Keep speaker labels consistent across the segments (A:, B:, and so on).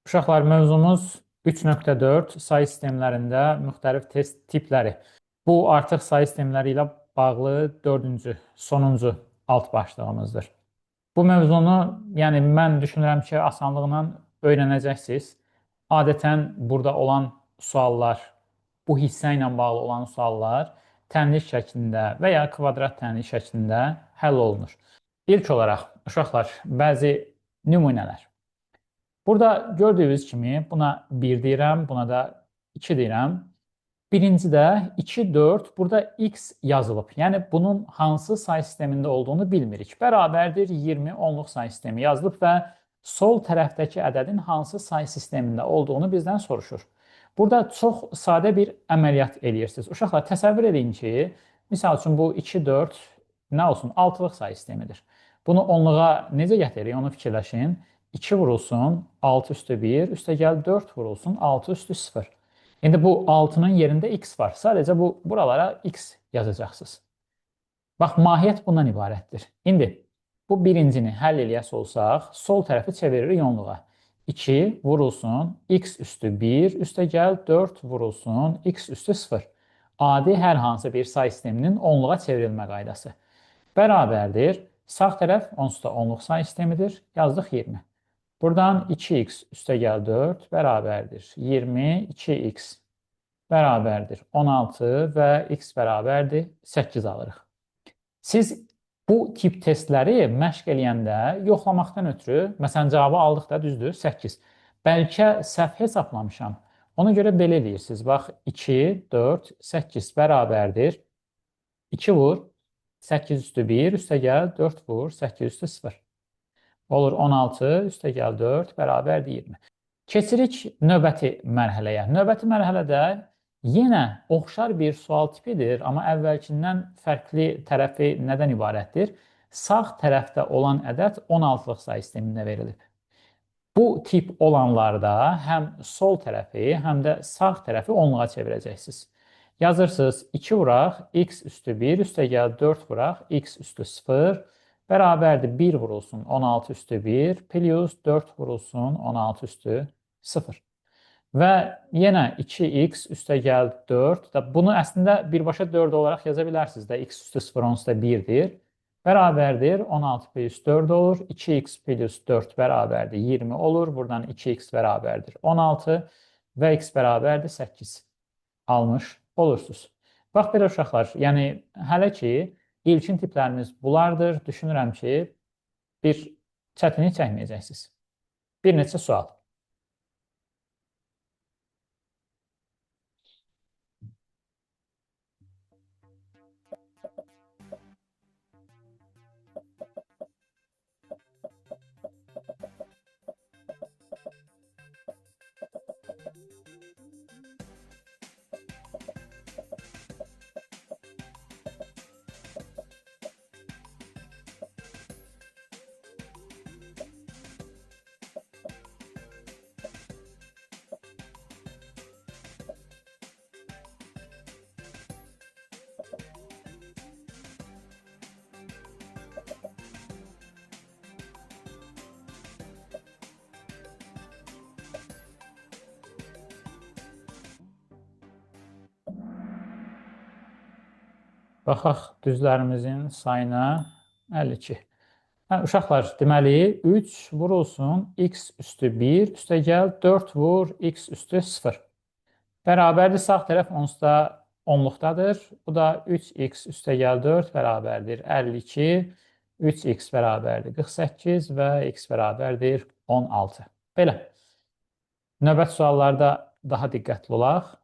A: Uşaqlar, mövzumuz 3.4 sayı sistemlərində müxtəlif test tipləri. Bu, artıq sayı sistemləri ilə bağlı sonuncu alt başlığımızdır. Bu mövzunu, yəni mən düşünürəm ki, asanlıqla öyrənəcəksiniz. Adətən burada olan suallar, bu hissə ilə bağlı olan suallar tənlik şəklində və ya kvadrat tənlik şəklində həll olunur. İlk olaraq, uşaqlar, bəzi nümunələr. Burada gördüyünüz kimi buna 1 deyirəm, buna da 2 deyirəm. Birincidə 2, 4, burada x yazılıb. Yəni bunun hansı sayı sistemində olduğunu bilmirik. Bərabərdir 20 onluq sayı sistemi yazılıb və sol tərəfdəki ədədin hansı sayı sistemində olduğunu bizdən soruşur. Burada çox sadə bir əməliyyat eləyirsiniz. Uşaqlar, təsəvvür edin ki, misal üçün bu 2, 4 nə olsun? 6-lıq sayı sistemidir. Bunu onluğa necə gətiririk? Onu fikirləşin. 2 vurulsun 6 üstü 1, üstə gəl 4 vurulsun 6 üstü 0. İndi bu 6-nın yerində x var. Sadəcə buralara x yazacaqsınız. Bax, mahiyyət bundan ibarətdir. İndi bu birincini həll eləyəsi olsaq, sol tərəfi çeviririk onluğa. 2 vurulsun x üstü 1, üstə gəl 4 vurulsun x üstü 0. Adi hər hansı bir sayı sisteminin onluğa çevrilmə qaydası. Bərabərdir. Sağ tərəf onsuz da onluq sayı sistemidir. Yazdıq 20. Buradan 2x üstə gəl 4 bərabərdir 20, 2x bərabərdir 16 və x bərabərdir 8 alırıq. Siz bu tip testləri məşq eləyəndə yoxlamaqdan ötürü, məsələn, cavabı aldıq da, düzdür, 8. Bəlkə səhv hesablamışam. Ona görə belə deyirsiniz. Bax, 2, 4, 8 bərabərdir 2 vur, 8 üstü 1, üstə gəl 4 vur, 8 üstü 0. Olur 16, üstə gəl 4, bərabərdir 20. Keçirik növbəti mərhələyə. Növbəti mərhələdə yenə oxşar bir sual tipidir, amma əvvəlkindən fərqli tərəfi nədən ibarətdir? Sağ tərəfdə olan ədəd 16-lıq sayı sistemində verilib. Bu tip olanlarda həm sol tərəfi, həm də sağ tərəfi onluğa çevirəcəksiniz. Yazırsınız 2 vuraq, x üstü 1, üstə gəl 4 vuraq, x üstü 0, bərabərdir 1 vurulsun 16 üstü 1, plus 4 vurulsun 16 üstü 0. Və yenə 2x üstə gəl 4, bunu əslində birbaşa 4 olaraq yaza bilərsiniz də, x üstü 0 onsuz da 1-dir. Bərabərdir 16 plus 4 olur, 2x plus 4 bərabərdir 20 olur, buradan 2x bərabərdir 16 və x bərabərdir 8 almış olursunuz. Bax, belə uşaqlar, yəni hələ ki, İlkin tiplərimiz bunlardır. Düşünürəm ki, bir çətinlik çəkməyəcəksiniz. Bir neçə sual. Baxaq düzlərimizin sayına 52. Uşaqlar, deməli 3 vurulsun x üstü 1, üstə gəl 4 vur x üstü 0. Bərabərdir, sağ tərəf onsuz da onluqdadır. Bu da 3x üstə gəl 4 bərabərdir 52, 3x bərabərdir 48 və x bərabərdir 16. Belə. Növbət suallarda daha diqqətli olaq.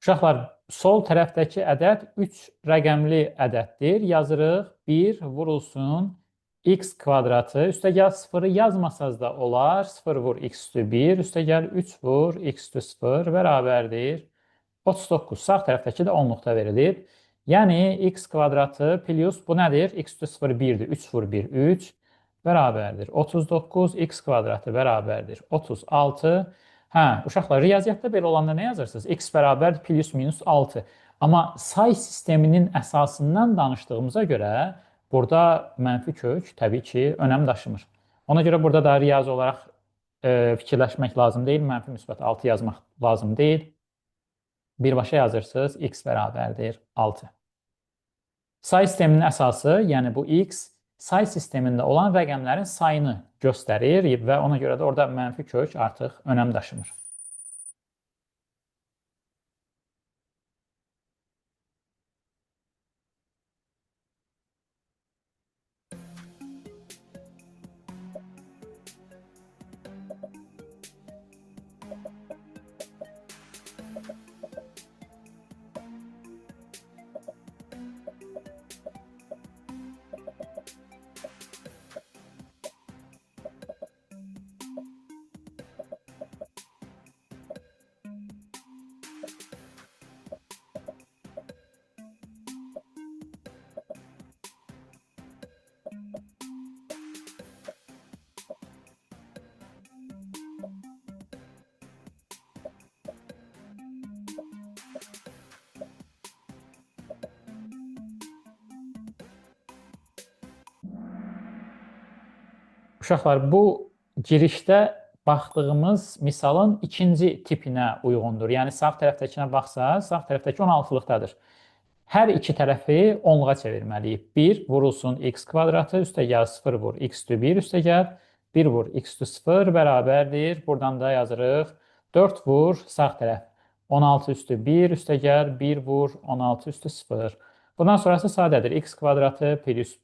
A: Uşaqlar, sol tərəfdəki ədəd 3 rəqəmli ədəddir. Yazırıq 1 vurulsun x kvadratı. Üstəgəl 0-ı yazmasaz da olar. 0 vur x üstü 1. Üstəgəl 3 vur x üstü 0 bərabərdir 39. Sağ tərəfdəki də onluqda verilib. Yəni x kvadratı plus bu nədir? X üstü 0 1-dir. 3 vur 1 3 bərabərdir 39. X kvadratı bərabərdir 36. Hə, uşaqlar, riyaziyyatda belə olanda nə yazırsınız? X bərabər plus minus 6. Amma say sisteminin əsasından danışdığımıza görə burada mənfi kök təbii ki, önəm daşımır. Ona görə burada da riyazi olaraq fikirləşmək lazım deyil. Mənfi müsbət 6 yazmaq lazım deyil. Birbaşa yazırsınız, x bərabərdir 6. Say sisteminin əsası, yəni bu x, say sistemində olan rəqəmlərin sayını göstərir və ona görə də orada mənfi kök artıq önəm daşımır. Uşaqlar, bu girişdə baxdığımız misalın ikinci tipinə uyğundur. Yəni, sağ tərəfdəkinə baxsaq, sağ tərəfdəki 16-lıqdadır. Hər iki tərəfi onluğa çevirməliyik. 1 vurulsun x kvadratı, üstəgəl 0 vur x üstü 1, üstəgəl 1 vur x üstü 0 bərabərdir. Buradan da yazırıq 4 vur sağ tərəf 16 üstü 1, üstəgəl 1 vur 16 üstü 0. Bundan sonrası sadədir. X kvadratı plus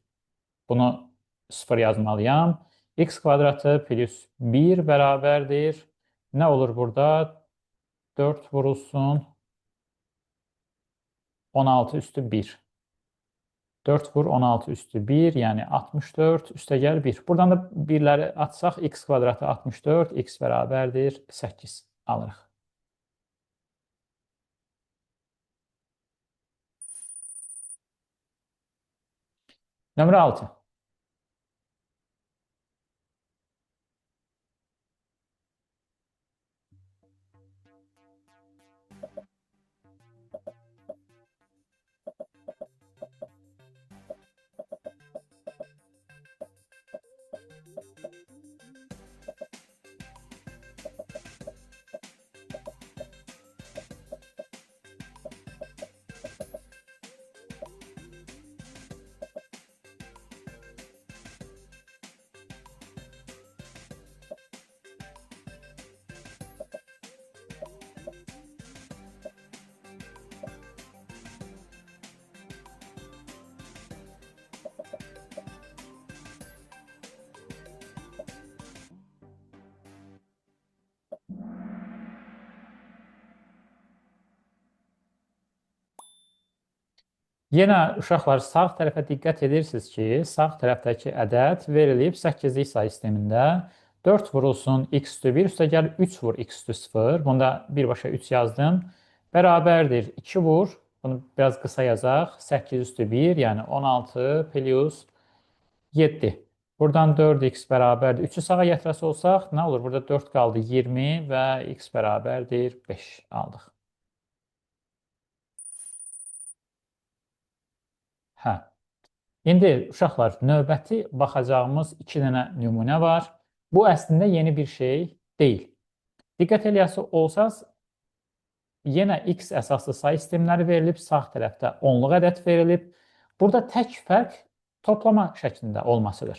A: bunu 0 yazmalıyam. X kvadratı plus 1 bərabərdir. Nə olur burada? 4 vurulsun 16 üstü 1. 4 vur 16 üstü 1, yəni 64 üstəgəl 1. Buradan da 1'ləri atsaq, x kvadratı 64, x bərabərdir 8 alırıq. Nömrə 6. Yenə uşaqlar, sağ tərəfə diqqət edirsiniz ki, sağ tərəfdəki ədəd verilib 8-lik say sistemində 4 vurulsun x üstü 1, üstəgəl 3 vur x üstü 0. Bunda birbaşa 3 yazdım. Bərabərdir 2 vur, bunu biraz qısa yazaq, 8 üstü 1, yəni 16 plus 7. Buradan 4x bərabərdir. 3'ü sağa gətirəsi olsaq, nə olur? Burada 4 qaldı 20 və x bərabərdir 5 aldıq. Hə. İndi uşaqlar, növbəti baxacağımız 2 dənə nümunə var. Bu əslində yeni bir şey deyil. Diqqət eləyəsi olsaq, yenə x əsaslı say sistemləri verilib, sağ tərəfdə onluq ədəd verilib. Burada tək fərq toplama şəklində olmasıdır.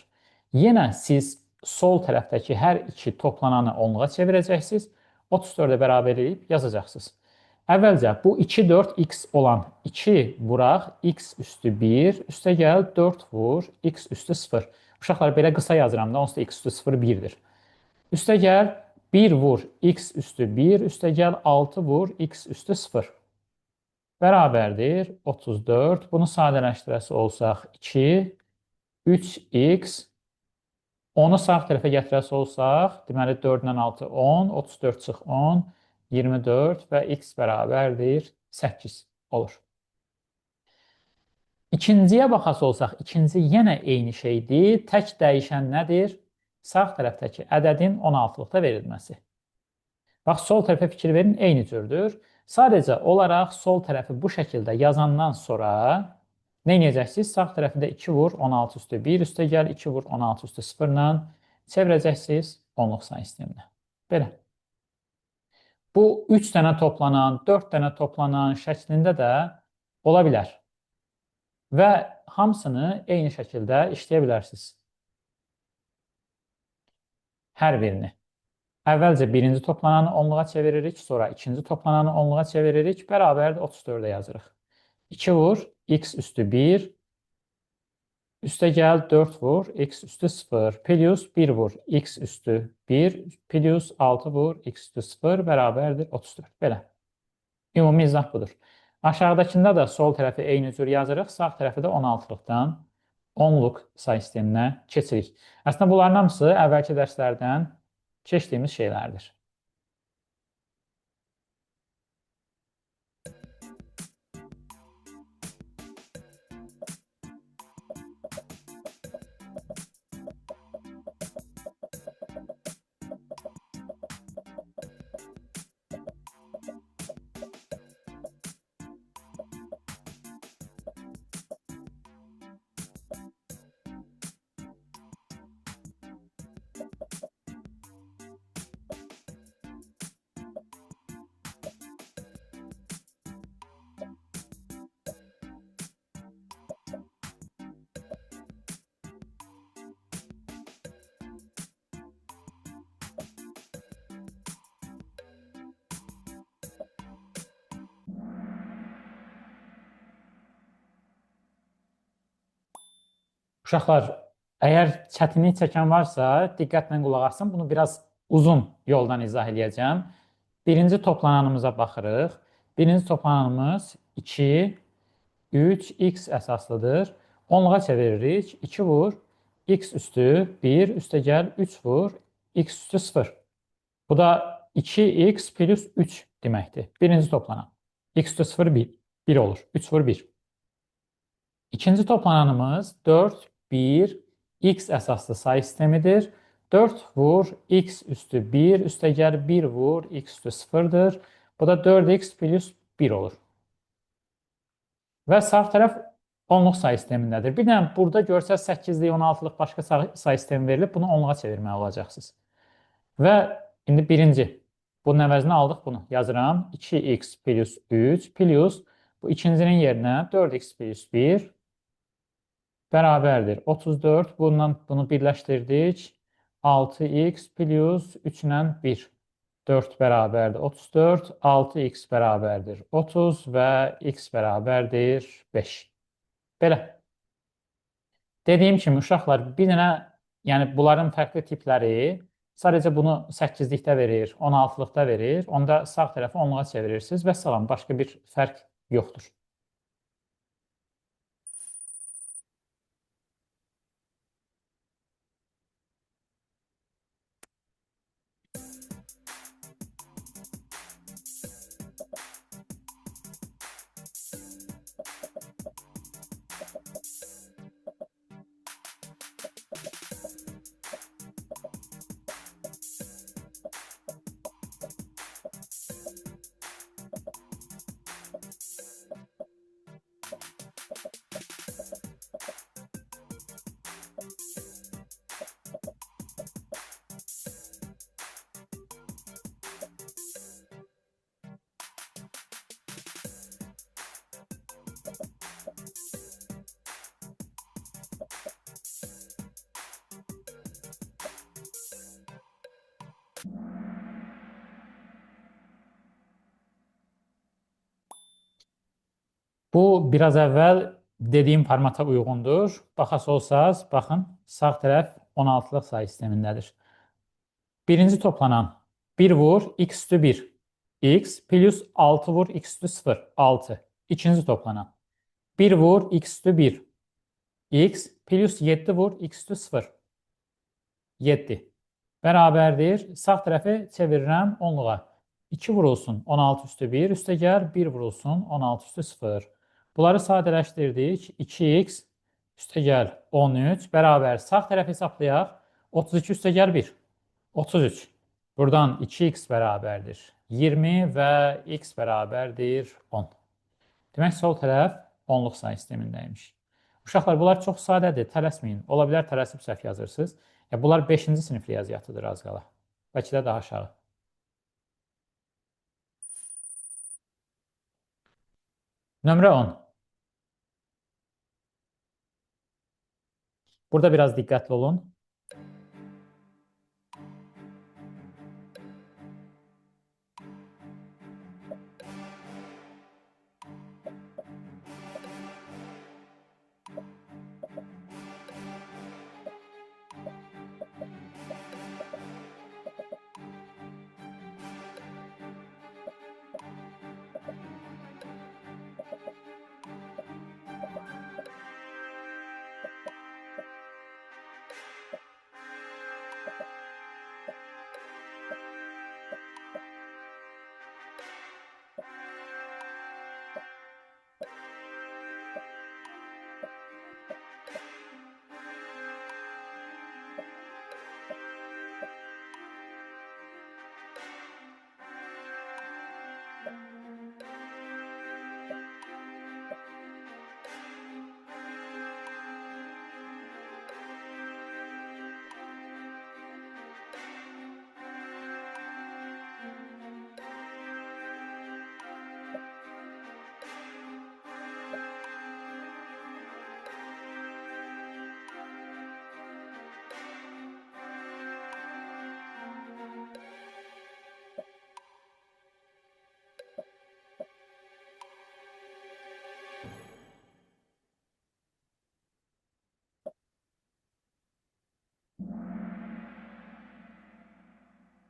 A: Yenə siz sol tərəfdəki hər iki toplananı onluğa çevirəcəksiniz, 34-ə bərabər edib yazacaqsınız. Əvvəlcə bu 2, 4x olan 2 vuraq, x üstü 1, üstəgəl 4 vur, x üstü 0. Uşaqlar, belə qısa yazıram da, onsuz da x üstü 0 1-dir. Üstəgəl 1 vur x üstü 1, üstəgəl 6 vur x üstü 0. bərabərdir 34. Bunu sadələşdirəsi olsaq 2, 3x, 10-u sağ tərəfə gətirəsi olsaq, deməli 4-dən 6, 10, 34 çıx 10, 24 və x bərabərdir 8 olur. İkinciyə baxası olsaq, ikinci yenə eyni şeydir. Tək dəyişən nədir? Sağ tərəfdəki ədədin 16-lıqda verilməsi. Bax, sol tərəfə fikir verin, eyni cürdür. Sadəcə olaraq sol tərəfi bu şəkildə yazandan sonra nə edəcəksiniz? Sağ tərəfində 2 vur 16 üstü 1 üstə gəl, 2 vur 16 üstü 0 ilə çevirəcəksiniz onluq say sisteminə. Belə. Bu 3 dənə toplanan, 4 dənə toplanan şəklində də ola bilər. Və hamısını eyni şəkildə işləyə bilərsiniz. Hər birini. Əvvəlcə birinci toplananı onluğa çeviririk, sonra ikinci toplananı onluğa çeviririk, bərabərdir 34-ə yazırıq. 2 vur, x üstü 1, üstə gəl 4 vur, x üstü 0, plus 1 vur, x üstü 1, plus 6 vur, x üstü 0, bərabərdir 34. Belə. Ümumi izah budur. Aşağıdakında da sol tərəfi eyni cür yazırıq, sağ tərəfi də 16-lıqdan onluq say sisteminə keçirik. Əslində bunların hamısı əvvəlki dərslərdən keçdiyimiz şeylərdir. Uşaqlar, əgər çətinlik çəkən varsa, diqqətlə qulaq asın. Bunu biraz uzun yoldan izah edəcəm. Birinci toplananımıza baxırıq. Birinci toplananımız 2, 3, x əsaslıdır. Onluğa çeviririk. 2 vur, x üstü 1, üstə gəl 3 vur, x üstü 0. Bu da 2x plus 3 deməkdir. Birinci toplanan. X üstü 0, 1 olur. 3 vur 1. İkinci toplananımız 4, 1, x əsaslı say sistemidir. 4 vur, x üstü 1, üstə gəl 1 vur, x üstü 0'dır. Bu da 4x plus 1 olur. Və sağ tərəf onluq say sistemindədir. Bir dənə burada görsəz 8'lik, 16'lıq başqa say sistemi verilib. Bunu onluğa çevirməli olacaqsınız. Və indi birinci. Bunun əvəzinə aldıq bunu. Yazıram. 2x plus 3 plus bu ikincinin yerinə 4x plus 1 bərabərdir 34. Bunu birləşdirdik. 6x plus 3 ilə 1. 4 bərabərdir 34. 6x bərabərdir 30 və x bərabərdir 5. Belə. Dediyim kimi, uşaqlar, bir dənə, yəni bunların fərqli tipləri sadəcə bunu 8'likdə verir, 16'lıqda verir. Onda sağ tərəfi onluğa çevirirsiniz və salam, başqa bir fərq yoxdur. Bu, biraz əvvəl dediyim formata uyğundur. Baxası olsaz, baxın, sağ tərəf 16'lıq say sistemindədir. Birinci toplanan 1 vur, x üstü 1. X plus 6 vur, x üstü 0. 6. İkinci toplanan. 1 vur x üstü 1. X plus 7 vur x üstü 0. 7. Bərabərdir. Sağ tərəfi çevirirəm onluğa. 2 vurulsun 16 üstü 1. Üstəgəl 1 vurulsun 16 üstü 0. Bunları sadələşdirdik. 2x üstəgəl 13 bərabər. Sağ tərəfi hesablayaq. 32 üstəgəl 1. 33. Buradan 2x bərabərdir 20 və x bərabərdir 10. Demək, sol tərəf onluq sayı sistemindəymiş. Uşaqlar, bunlar çox sadədir, tələsməyin. Ola bilər tələsib səhv yazırsınız. Bunlar 5-ci sinif riyaziyyatıdır az qala. Bəlkə də daha aşağı. Nömrə 10. Burada biraz diqqətli olun.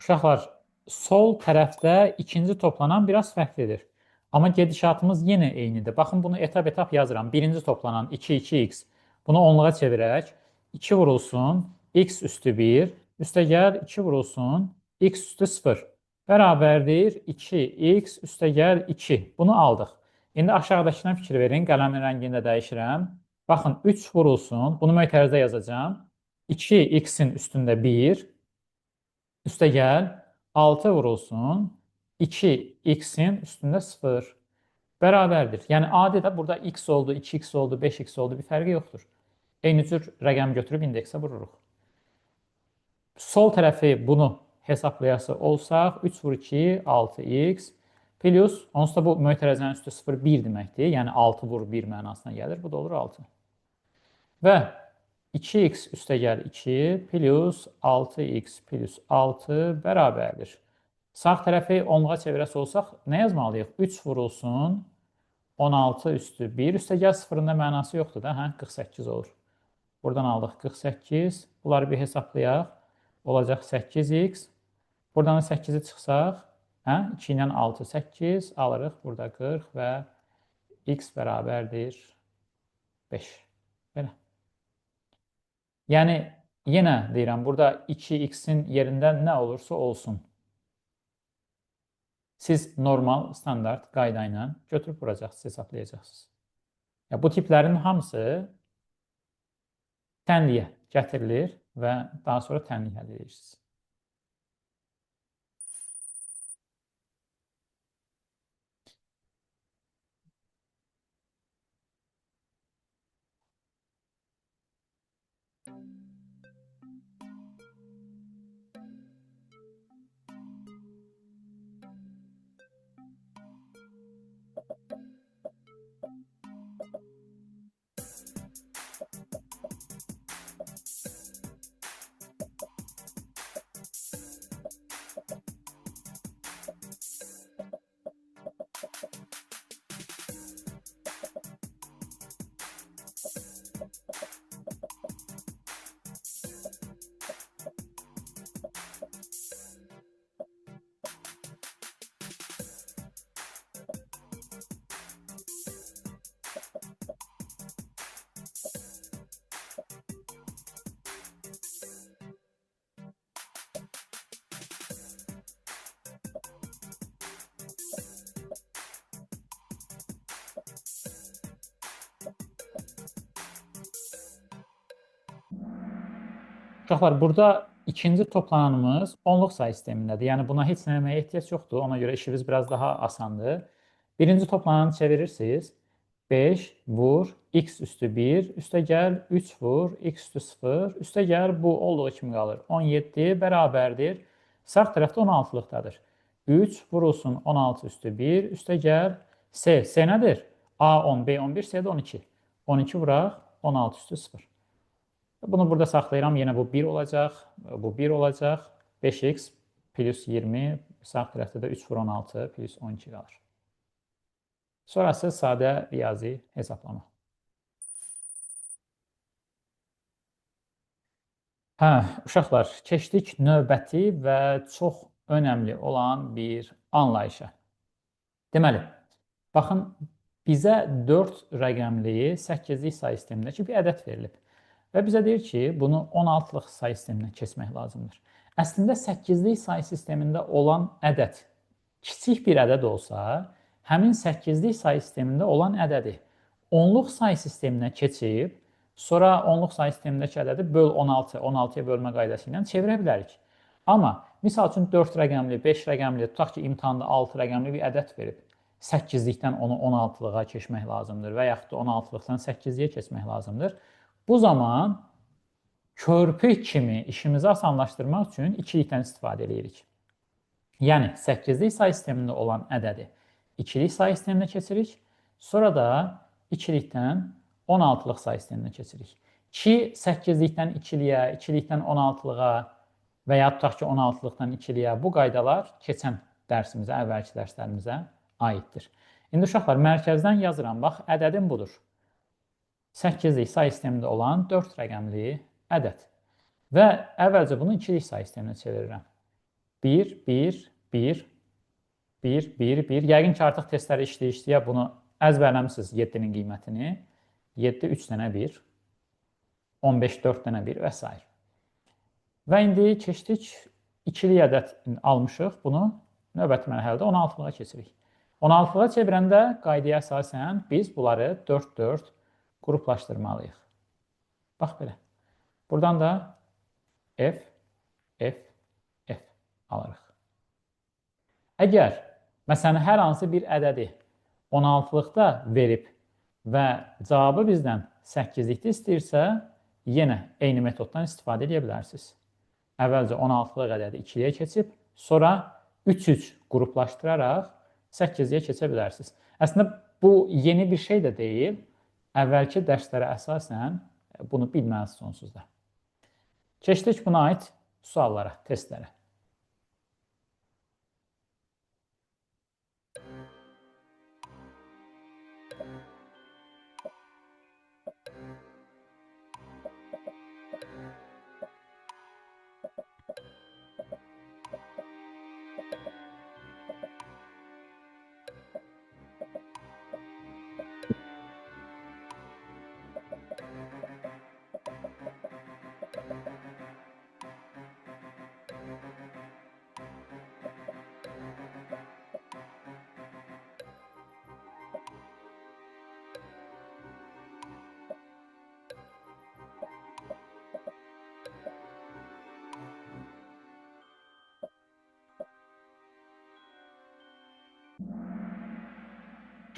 A: Uşaqlar, sol tərəfdə ikinci toplanan biraz fərqlidir. Amma gedişatımız yenə eynidir. Baxın, bunu etap-etap yazıram. Birinci toplanan 2x. Bunu onluğa çevirək. 2 vurulsun x üstü 1. Üstəgəl 2 vurulsun x üstü 0. Bərabərdir 2x üstəgəl 2. Bunu aldıq. İndi aşağıdakına fikir verin. Qələmin rəngini də dəyişirəm. Baxın, 3 vurulsun. Bunu mötərizə yazacağım. 2x-in üstündə 1. Üstəgəl 6 vurulsun 2x-in üstündə 0 bərabərdir. Yəni adi də burada x oldu, 2x oldu, 5x oldu, bir fərqi yoxdur. Eyni cür rəqəm götürüb indeksə vururuq. Sol tərəfi bunu hesablayası olsaq 3 vur 2, 6x plus, onsuz da bu mötərizənin üstü 0, 1 deməkdir. Yəni 6 vur 1 mənasına gəlir. Bu da olur 6. Və 2x üstəgəl 2 plus 6x plus 6 bərabərdir. Sağ tərəfi onluğa çevirəsi olsaq, nə yazmalıyıq? 3 vurulsun 16 üstü 1. Üstəgəl 0-ın da mənası yoxdur da, 48 olur. Buradan aldıq 48. Bunları bir hesablayaq. Olacaq 8x. Buradan 8-i çıxsaq, 2 ilə 6, 8 alırıq. Burada 40 və x bərabərdir 5. Belə. Yəni, yenə deyirəm, burada 2x-in yerində nə olursa olsun. Siz normal, standart qayda ilə götürüb vuracaqsınız, hesablayacaqsınız. Bu tiplərin hamısı tənliyə gətirilir və daha sonra tənlik əldə edirsiniz. Uşaqlar, burada ikinci toplananımız onluq sayı sistemindədir. Yəni buna heç nə etməyə ehtiyac yoxdur. Ona görə işimiz biraz daha asandır. Birinci toplananı çevirirsiniz. 5 vur x üstü 1 üstə gəl 3 vur x üstü 0 üstə gəl bu olduğu kimi qalır. 17 bərabərdir. Sağ tərəfdə 16-lıqdadır. 3 vurulsun 16 üstü 1 üstə gəl s. S nədir? A 10, B 11, S də 12. 12 vuraq 16 üstü 0. Bunu burada saxlayıram. Yenə bu 1 olacaq. Bu 1 olacaq. 5x plus 20. Sağ tərəfdə də 3 vur 16 plus 12 qalır. Sonrası sadə riyazi hesablama. Uşaqlar, keçdik növbəti və çox önəmli olan bir anlayışa. Deməli, baxın, bizə 4 rəqəmli 8-lik sayı sistemindəki bir ədəd verilib. Və bizə deyir ki, bunu 16-lıq sayı sisteminə keçmək lazımdır. Əslində 8-lik sayı sistemində olan ədəd kiçik bir ədəd olsa, həmin 8-lik sayı sistemində olan ədədi 10-luq sayı sisteminə keçib, sonra 10-luq sayı sistemindəki ədədi böl 16, 16-ya bölmə qaydası ilə çevirə bilərik. Amma misal üçün 4 rəqəmli, 5 rəqəmli, tutaq ki, imtahanda 6 rəqəmli bir ədəd verib. 8-likdən onu 16-lığa keçmək lazımdır və yaxud da 16-lıqdan 8-liyə keçmək lazımdır. Bu zaman körpü kimi işimizi asanlaşdırmaq üçün ikilikdən istifadə edirik. Yəni 8-lik sayı sistemində olan ədədi ikilik sayı sisteminə keçirik. Sonra da ikilikdən 16-lıq sayı sisteminə keçirik. Ki 8-likdən 2-liyə, 2-likdən 16-lığa və ya tutaq ki 16-lıqdan 2-liyə bu qaydalar keçən dərsimizə, əvvəlki dərslərimizə aiddir. İndi uşaqlar, mərkəzdən yazıram. Bax, ədədim budur. 8-lik sayı sistemində olan 4 rəqəmli ədəd. Və əvvəlcə bunu ikilik sayı sisteminə çevirirəm. 1, 1, 1, 1, 1, 1. Yəqin ki, artıq testləri işləyə bunu əzbərləmişsiniz 7-nin qiymətini. 7, 3 dənə 1, 15, 4 dənə 1 və s. Və indi keçdik, ikilik ədəd almışıq. Bunu növbəti mərhələdə 16-lığa keçirik. 16-lığa çevirəndə qaydaya əsasən biz bunları 4-4 qruplaşdırmalıyıq. Bax belə. Buradan da F, F, F alırıq. Əgər, məsələn, hər hansı bir ədədi 16-lıqda verib və cavabı bizdən 8-likdə istəyirsə, yenə eyni metoddan istifadə edə bilərsiniz. Əvvəlcə 16-lıq ədədi 2-liyə keçib, sonra 3-3 qruplaşdıraraq 8-liyə keçə bilərsiniz. Əslində, bu yeni bir şey də deyil. Əvvəlki dərslərə əsasən bunu bilməlisiniz sonsuzda. Keçdik buna aid suallara, testlərə.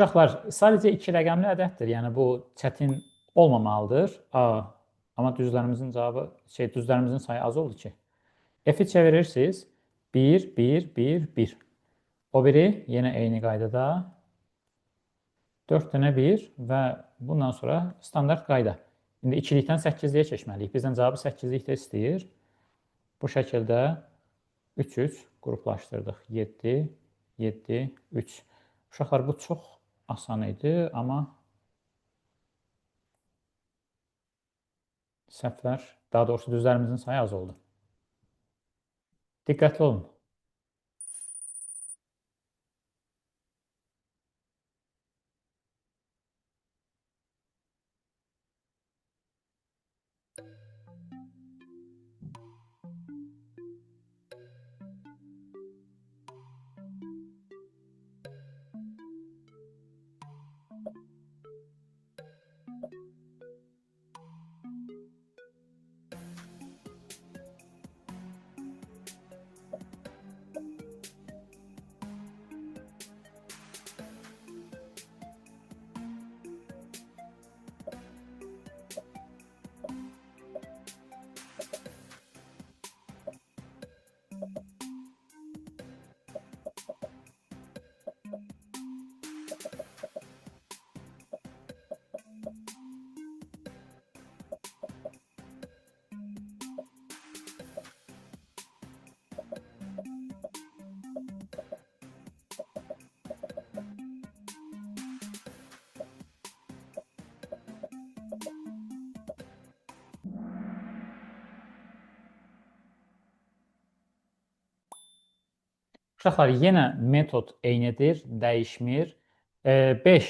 A: Uşaqlar, sadəcə 2 rəqəmli ədəddir. Yəni bu çətin olmamalıdır. Amma düzlərimizin cavabı, düzlərimizin sayı az oldu ki. F-i çevirirsiniz. 1, 1, 1, 1. O biri yenə eyni qaydada 4 dənə 1 və bundan sonra standart qayda. İndi 2-likdən 8-liyə keçməliyik. Bizdən cavabı 8-likdə istəyir. Bu şəkildə 3-3 qruplaşdırdıq. 7, 7, 3. Uşaqlar, bu çox asan idi, amma səhvlər, daha doğrusu düzlərimizin sayı az oldu. Diqqətli olun. Uşaqlar, yenə metod eynidir, dəyişmir. 5.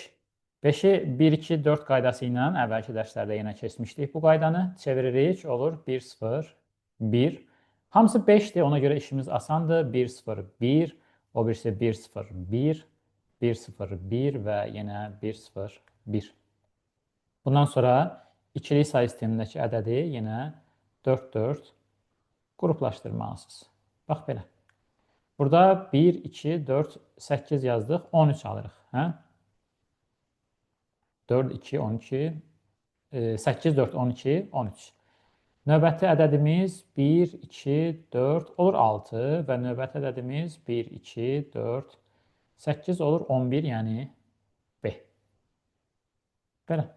A: 5-i 1, 2, 4 qaydası ilə əvvəlki dərslərdə yenə keçmişdik. Bu qaydanı çeviririk, olur 1, 0, 1. Hamısı 5-dir, ona görə işimiz asandır. 1, 0, 1, o birisi 1, 0, 1, 1, 0, 1 və yenə 1, 0, 1. Bundan sonra ikili say sistemindəki ədədi yenə 4, 4 qruplaşdırmalısınız. Bax belə. Burada 1, 2, 4, 8 yazdıq, 13 alırıq. Hə? 4, 2, 12, 8, 4, 12, 13. Növbəti ədədimiz 1, 2, 4 olur 6 və növbəti ədədimiz 1, 2, 4, 8 olur 11, yəni B. Belə.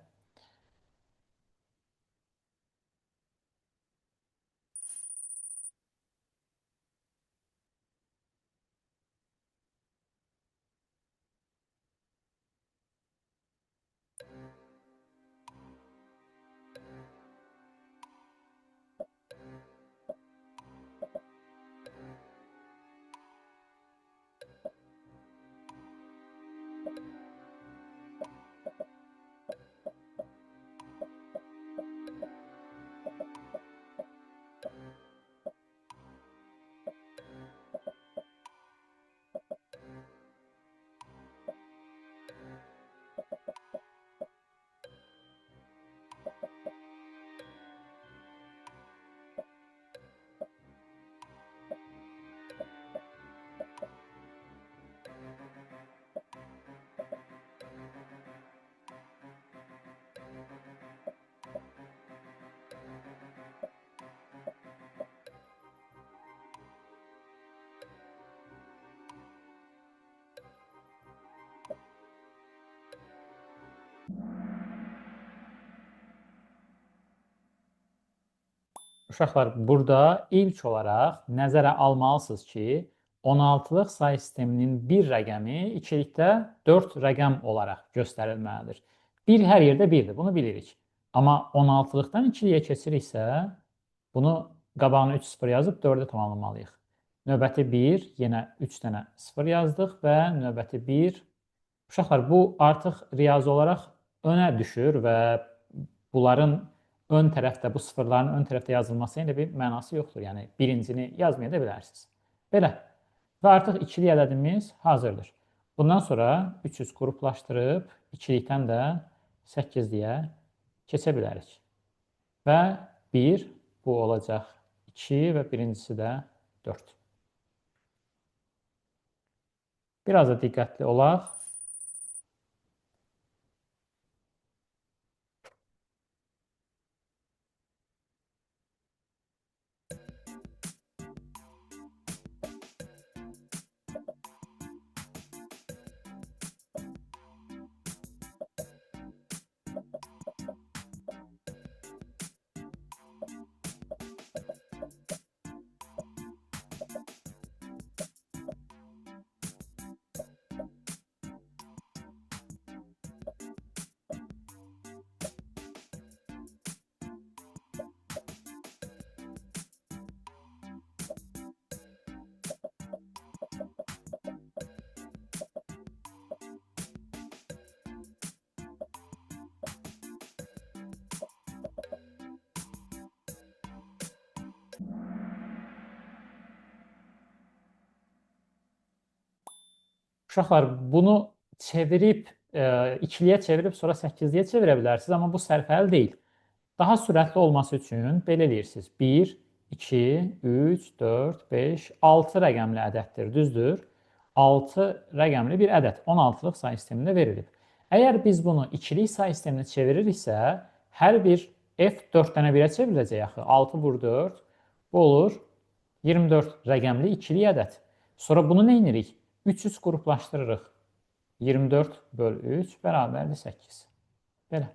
A: Uşaqlar, burada ilk olaraq nəzərə almalısınız ki, 16-lıq say sisteminin bir rəqəmi ikilikdə 4 rəqəm olaraq göstərilməlidir. 1 hər yerdə 1-dir, bunu bilirik. Amma 16-lıqdan ikiliyə keçiriksə, bunu qabağına 3 0 yazıb 4-ü tamamlamalıyıq. Növbəti 1, yenə 3 dənə 0 yazdıq və növbəti 1. Uşaqlar, bu artıq riyazi olaraq önə düşür və bunların ön tərəfdə, bu sıfırların ön tərəfdə yazılması ilə bir mənası yoxdur. Yəni, birincini yazmaya da bilərsiniz. Belə. Və artıq ikili ədədimiz hazırdır. Bundan sonra 300 qruplaşdırıb, ikilikdən də 8-liyə keçə bilərik. Və 1, bu olacaq 2 və birincisi də 4. Biraz da diqqətli olaq. Uşaqlar, bunu çevirib, ikiliyə çevirib sonra 8-liyə çevirə bilərsiniz, amma bu sərfəli deyil. Daha sürətli olması üçün belə eləyirsiniz. 1, 2, 3, 4, 5, 6 rəqəmli ədəddir, düzdür? 6 rəqəmli bir ədəd 16-lıq say sistemində verilib. Əgər biz bunu ikilik say sisteminə çeviririksə, hər bir f 4 dənə 1-ə çevriləcək axı. 6 vur 4, bu olur 24 rəqəmli ikili ədəd. Sonra bunu nə edirik? 3 qruplaşdırırıq. 24 böl 3 bərabərdir 8. Belə.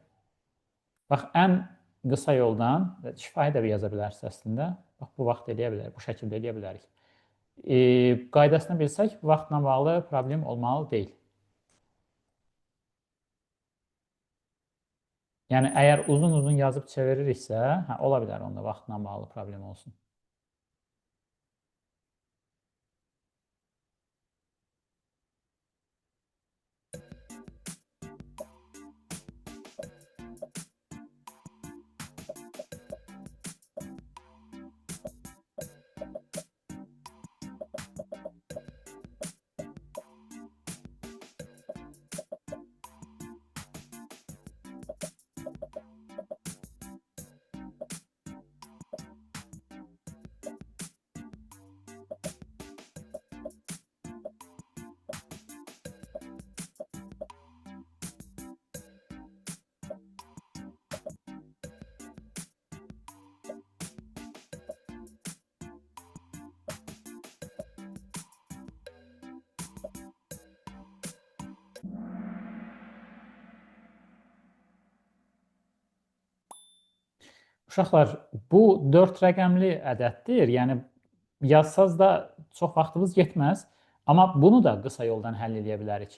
A: Bax, ən qısa yoldan şifahi də yaza bilərsiniz əslində. Bax, bu vaxt eləyə bilərik, bu şəkildə eləyə bilərik. Qaydasını bilsək, vaxtla bağlı problem olmalı deyil. Yəni, əgər uzun-uzun yazıb çeviririksə, ola bilər onda vaxtla bağlı problem olsun. Uşaqlar, bu 4 rəqəmli ədəddir. Yəni, yazsaz da çox vaxtımız getməz. Amma bunu da qısa yoldan həll edə bilərik.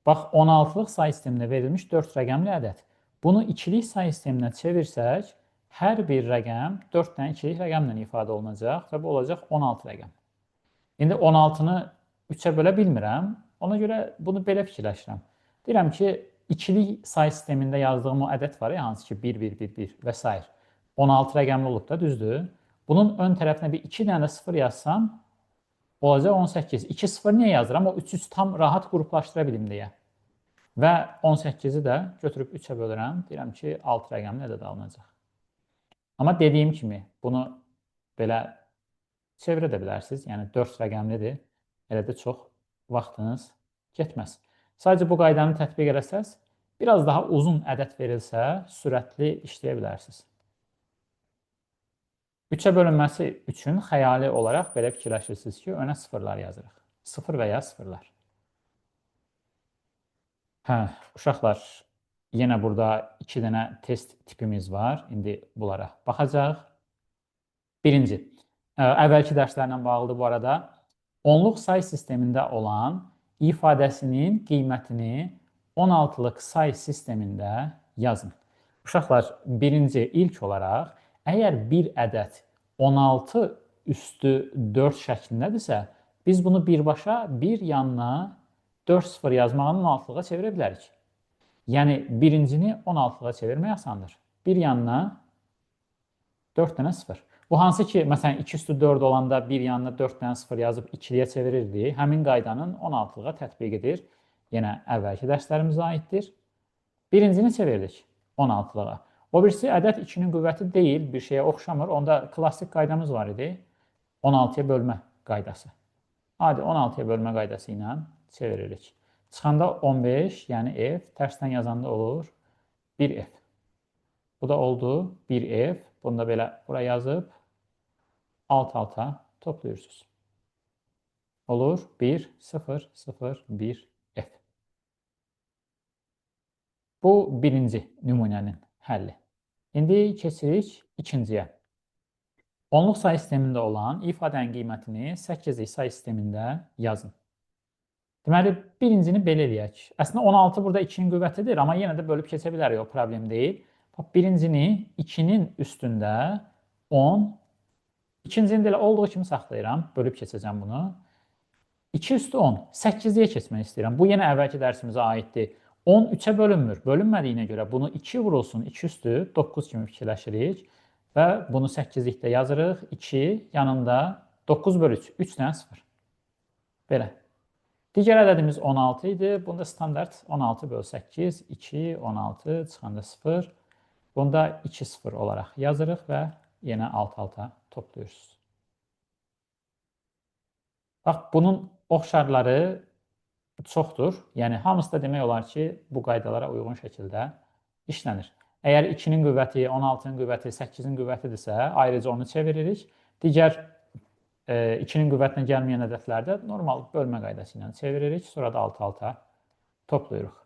A: Bax, 16-lıq say sisteminə verilmiş 4 rəqəmli ədəd. Bunu ikilik say sisteminə çevirsək, hər bir rəqəm 4 dənə ikilik rəqəmlə ifadə olunacaq və bu olacaq 16 rəqəm. İndi 16-nı 3-ə bölə bilmirəm. Ona görə bunu belə fikirləşirəm. Deyirəm ki, ikilik say sistemində yazdığım o ədəd var ya, hansı ki 1, 1, 1, 1 və s. 16 rəqəmli olub da, düzdür? Bunun ön tərəfinə bir 2 dənə 0 yazsam, olacaq 18. 2 0 niyə yazıram? O 3-3 tam rahat qruplaşdıra bilim deyə. Və 18-i də götürüb 3-ə bölürəm. Deyirəm ki, 6 rəqəmli ədəd alınacaq. Amma dediyim kimi, bunu belə çevirə də bilərsiniz. Yəni, 4 rəqəmlidir. Elə də çox vaxtınız getməz. Sadəcə bu qaydanı tətbiq edəsəz, biraz daha uzun ədəd verilsə, sürətli işləyə bilərsiniz. 3-ə bölünməsi üçün xəyali olaraq belə fikirləşirsiniz ki, önə sıfırlar yazırıq. 0 və ya sıfırlar. Uşaqlar, yenə burada 2 dənə test tipimiz var. İndi bunlara baxacaq. Birinci, əvvəlki dərslərlə bağlıdır bu arada. Onluq say sistemində olan ifadəsinin qiymətini 16-lıq say sistemində yazın. Uşaqlar, birinci, ilk olaraq, əgər bir ədəd 16 üstü 4 şəklindədirsə, biz bunu birbaşa bir yanına 4 0 yazmağın 16-lığa çevirə bilərik. Yəni, birincini 16-lığa çevirmək asandır. Bir yanına 4 dənə 0. Bu hansı ki, məsələn, 2 üstü 4 olanda bir yanına 4 dənə 0 yazıb 2-liyə çevirirdik. Həmin qaydanın 16-lığa tətbiq edir. Yenə əvvəlki dərslərimizə aiddir. Birincini çevirdik 16-lığa. O birisi ədəd 2-nin qüvvəti deyil, bir şeyə oxşamır. Onda klassik qaydamız var idi. 16-ya bölmə qaydası. Adi 16-ya bölmə qaydası ilə çeviririk. Çıxanda 15, yəni f, tərsdən yazanda olur 1f. Bu da oldu 1f. Bunu da belə buraya yazıb alt-alta toplayırsınız. Olur 1, 0, 0, 1, f. Bu birinci nümunənin həlli. İndi keçirik ikinciyə. Onluq say sistemində olan ifadənin qiymətini 8-lik say sistemində yazın. Deməli, birincini belə eləyək. Əslində 16 burada 2-nin qüvvətidir, amma yenə də bölüb keçə bilərik, o problem deyil. Birincini 2-nin üstündə 10, ikincini də elə olduğu kimi saxlayıram, bölüb keçəcəm bunu. 2 üstü 10, 8-liyə keçmək istəyirəm. Bu yenə əvvəlki dərsimizə aiddir. 10 3-ə bölünmür. Bölünmədiyinə görə bunu 2 vurulsun, 2 üstü 9 kimi fikirləşirik və bunu 8-likdə yazırıq. 2 yanında 9 bölü 3, 3 dənə 0. Belə. Digər ədədimiz 16 idi. Bunda standart 16 bölü 8, 2, 16, çıxanda 0. Bunda 2 0 olaraq yazırıq və yenə alt-alta toplayırıq. Bax, bunun oxşarları çoxdur. Yəni, hamısı da demək olar ki, bu qaydalara uyğun şəkildə işlənir. Əgər 2-nin qüvvəti, 16-nın qüvvəti, 8-in qüvvətidirsə, ayrıca onu çeviririk. Digər 2-nin qüvvətinə gəlməyən ədədlərdə normal bölmə qaydası ilə çeviririk. Sonra da alt-alta toplayırıq.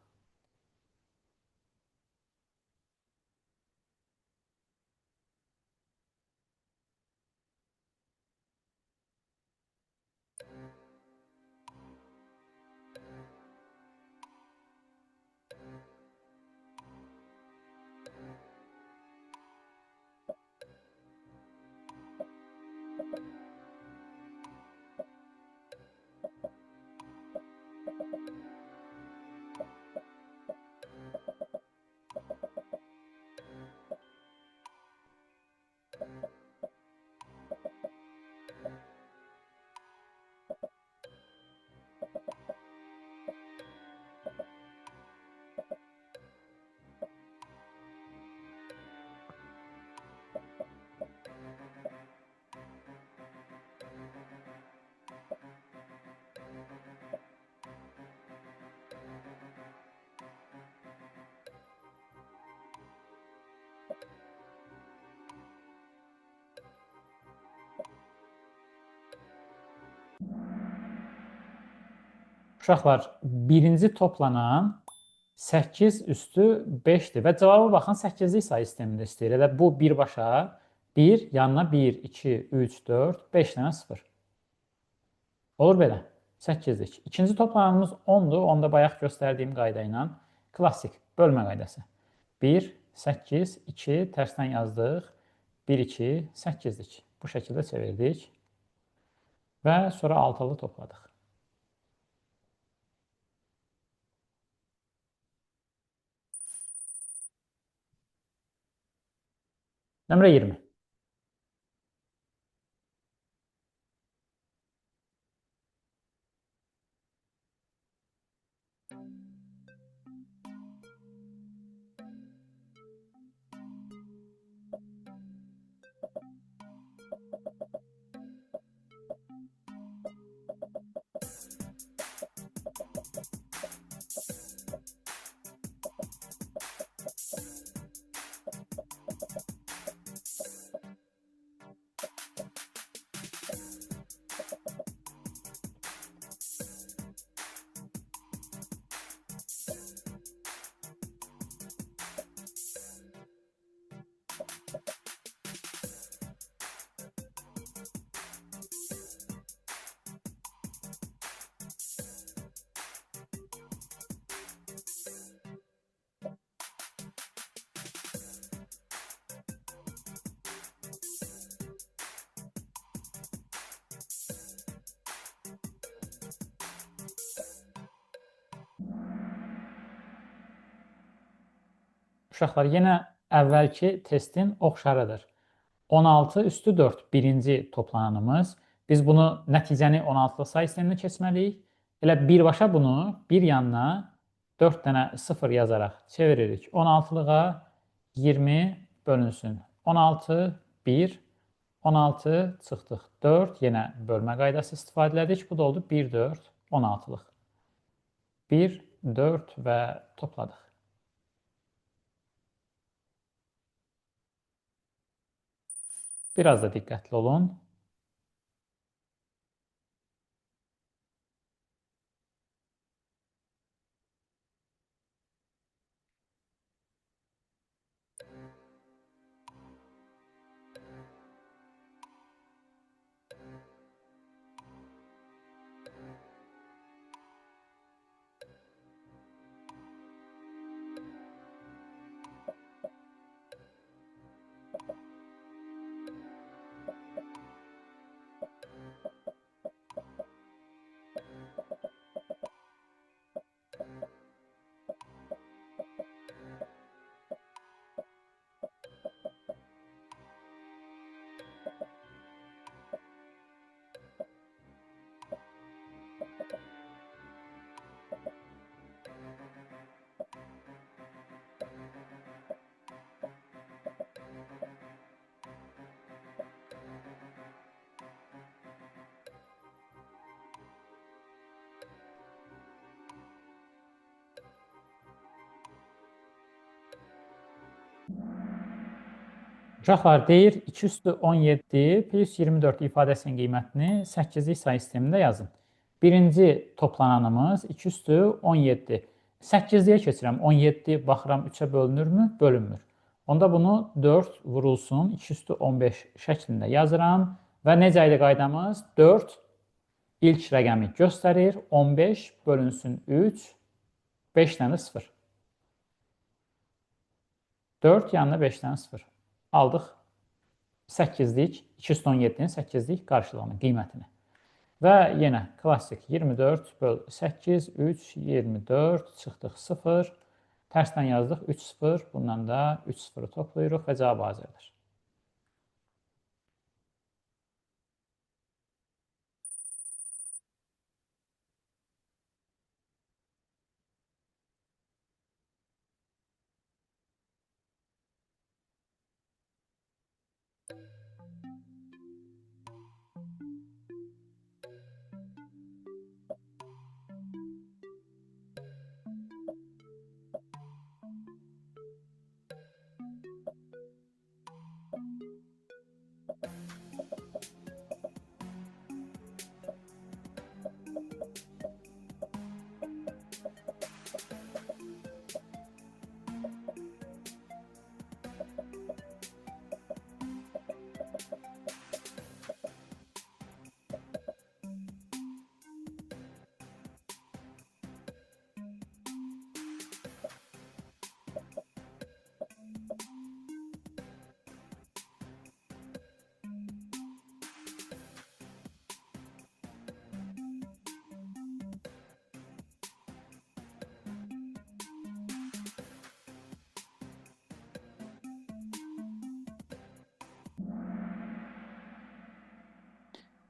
A: Uşaqlar, birinci toplanan 8 üstü 5'dir və cavabı baxın 8'lik sayı sistemində istəyir. Elə bu birbaşa 1, yanına 1, 2, 3, 4, 5 dənə 0. Olur belə. 8'lik. İkinci toplananımız 10'dur. Onda bayaq göstərdiyim qayda ilə klassik bölmə qaydası. 1, 8, 2, tərsdən yazdıq. 1, 2, 8'lik. Bu şəkildə çevirdik. Və sonra altılı topladıq. Nömrə 20. Uşaqlar, yenə əvvəlki testin oxşarıdır. 16 üstü 4 birinci toplananımız. Biz bunu nəticəni 16'lı say sisteminə keçməliyik. Elə birbaşa bunu bir yanına 4 dənə 0 yazaraq çeviririk. 16'lığa 20 bölünsün. 16, 1, 16 çıxdıq. 4, yenə bölmə qaydası istifadə elədik. Bu da oldu 1, 4, 16'lıq. 1, 4 və topladıq. Biraz da diqqətli olun. Uşaqlar deyir 2 üstü 17 plus 24 ifadəsinin qiymətini 8'lik sayı sistemində yazın. Birinci toplananımız 2 üstü 17. 8'liyə keçirəm. 17 baxıram 3'ə bölünürmü? Bölünmür. Onda bunu 4 vurulsun 2 üstü 15 şəklində yazıram. Və necə idi qaydamız? 4 ilk rəqəmi göstərir. 15 bölünsün 3. 5 dənə 0. 4 yanına 5 dənə 0. Aldıq 8'lik, 217'nin 8'lik qarşılığını, qiymətini. Və yenə klassik 24 böl 8, 3, 24, çıxdıq 0. Tərsdən yazdıq 3, 0. Bundan da 3, 0'ı toplayırıq və cavab hazırdır.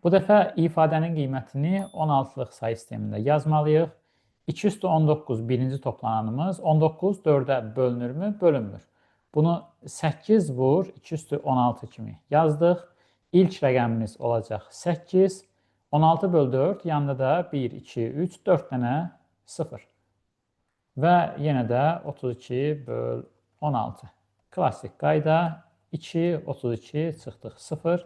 A: Bu dəfə ifadənin qiymətini 16'lıq sayı sistemində yazmalıyıq. 2 üstü 19 birinci toplananımız. 19 4'ə bölünürmü? Bölünmür. Bunu 8 vur 2 üstü 16 kimi yazdıq. İlk rəqəmimiz olacaq 8. 16 böl 4 yanında da 1, 2, 3, 4 dənə 0. Və yenə də 32 böl 16. Klassik qayda 2, 32 çıxdıq 0.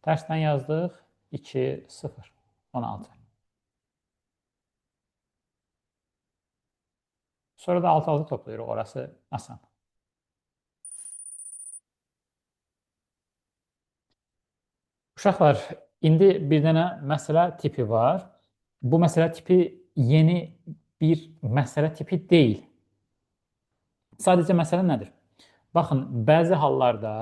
A: Tərsdən yazdıq 2, 0, 16. Sonra da alt-altı toplayırıq, orası asan. Uşaqlar, indi bir dənə məsələ tipi var. Bu məsələ tipi yeni bir məsələ tipi deyil. Sadəcə məsələ nədir? Baxın, bəzi hallarda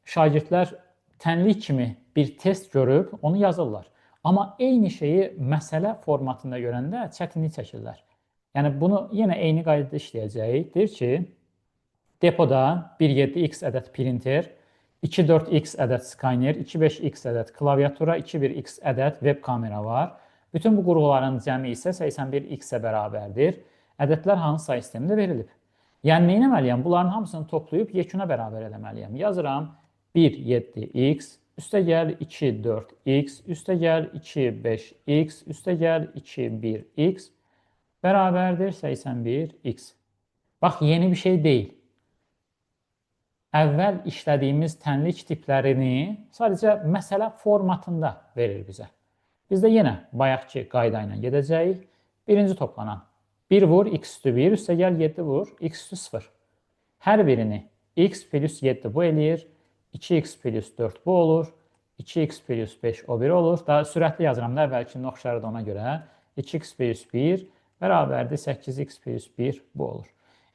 A: şagirdlər tənlik kimi bir test görüb onu yazırlar. Amma eyni şeyi məsələ formatında görəndə çətinlik çəkirlər. Yəni bunu yenə eyni qaydada işləyəcəyik. Deyir ki, depoda 1.7x ədəd printer, 2.4x ədəd skaner, 2.5x ədəd klaviatura, 2.1x ədəd web kamera var. Bütün bu qurğuların cəmi isə 81x-ə bərabərdir. Ədədlər hansı sayı sistemində verilib? Yəni, nə etməliyəm? Bunların hamısını toplayıb yekuna bərabər eləməliyəm. Yazıram 1.7x, üstə gəl 2.4x, üstə gəl 2.5x, üstə gəl 2.1x bərabərdir 81x. Bax, yeni bir şey deyil. Əvvəl işlədiyimiz tənlik tiplərini sadəcə məsələ formatında verir bizə. Biz də yenə bayaqki qayda ilə gedəcəyik. Birinci toplanan 1 vur x üstü 1, üstə gəl 7 vur x üstü 0. Hər birini x plus 7 bu eləyir, 2x plus 4 bu olur, 2x plus 5 o biri olur. Daha sürətli yazıram da, əvvəlkinin oxşarı da ona görə. 2x plus 1 bərabərdir 8x plus 1 bu olur.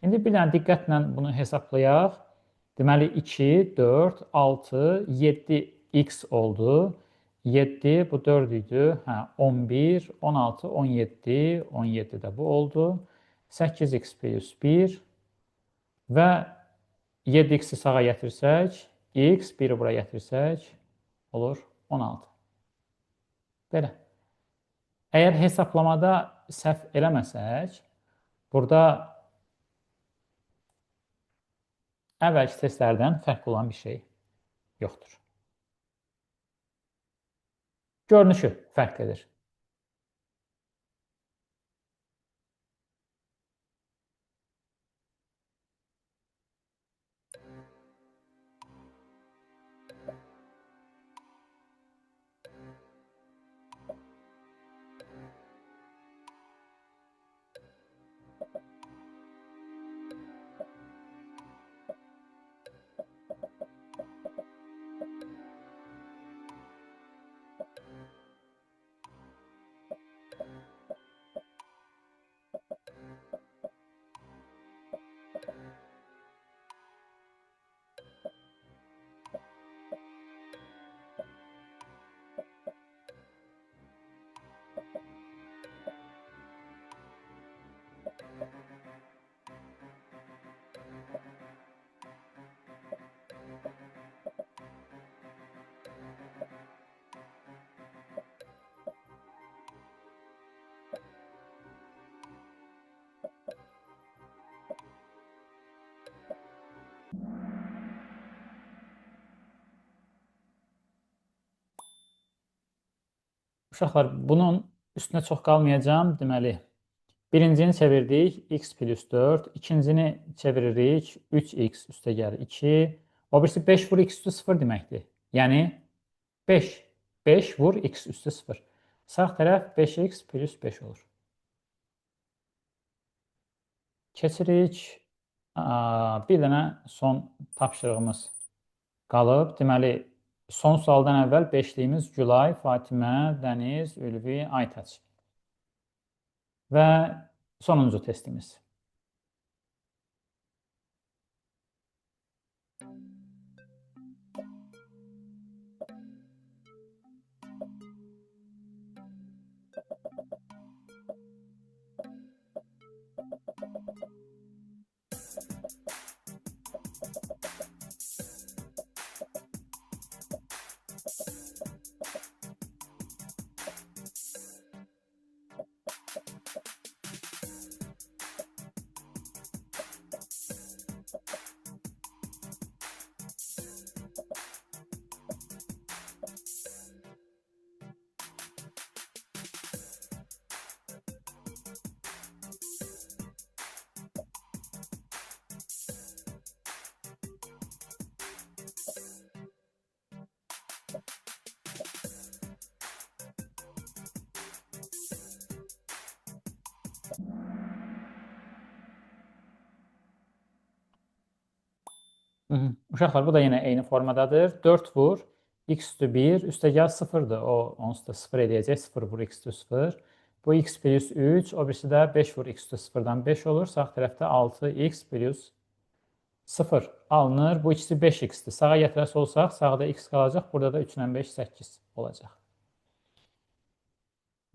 A: İndi bir dənə diqqətlə bunu hesablayaq. Deməli 2, 4, 6, 7x oldu. 7, bu 4 idi. 11, 16, 17, 17 də bu oldu. 8x plus 1 və 7x'i sağa gətirsək, x, 1'i bura gətirsək, olur 16. Belə. Əgər hesablamada səhv eləməsək, burada əvvəlki testlərdən fərqli olan bir şey yoxdur. Görünüşü fərq edir. Uşaqlar, bunun üstünə çox qalmayacağım. Deməli, birincini çevirdik, x plus 4. İkincini çeviririk, 3x üstəgəl 2. O birisi 5 vur x üstü 0 deməkdir. Yəni 5. 5 vur x üstü 0. Sağ tərəf 5x plus 5 olur. Keçirik. Bir dənə son tapşırığımız qalıb. Deməli, son sualdan əvvəl 5-liyimiz Gülay, Fatimə, Dəniz, Ülvi, Aytaç. Və sonuncu testimiz. Uşaqlar, bu da yenə eyni formadadır. 4 vur, x üstü 1, üstəgəl 0'dır. O, onsuz da 0 edəcək. 0 vur, x üstü 0. Bu x plus 3, o birisi də 5 vur, x üstü 0'dan 5 olur. Sağ tərəfdə 6x plus 0 alınır. Bu ikisi 5x'dir. Sağa gətirəsi olsaq, sağda x qalacaq. Burada da 3 ilə 5, 8 olacaq.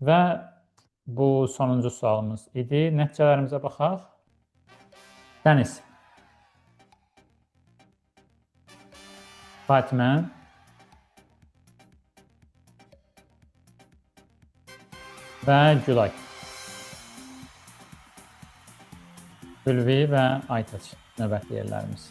A: Və bu sonuncu sualımız idi. Nəticələrimizə baxaq. Dəniz. Fatimə. Və Gülay. Ülvi və Aytaç növbəti yerlərimiz.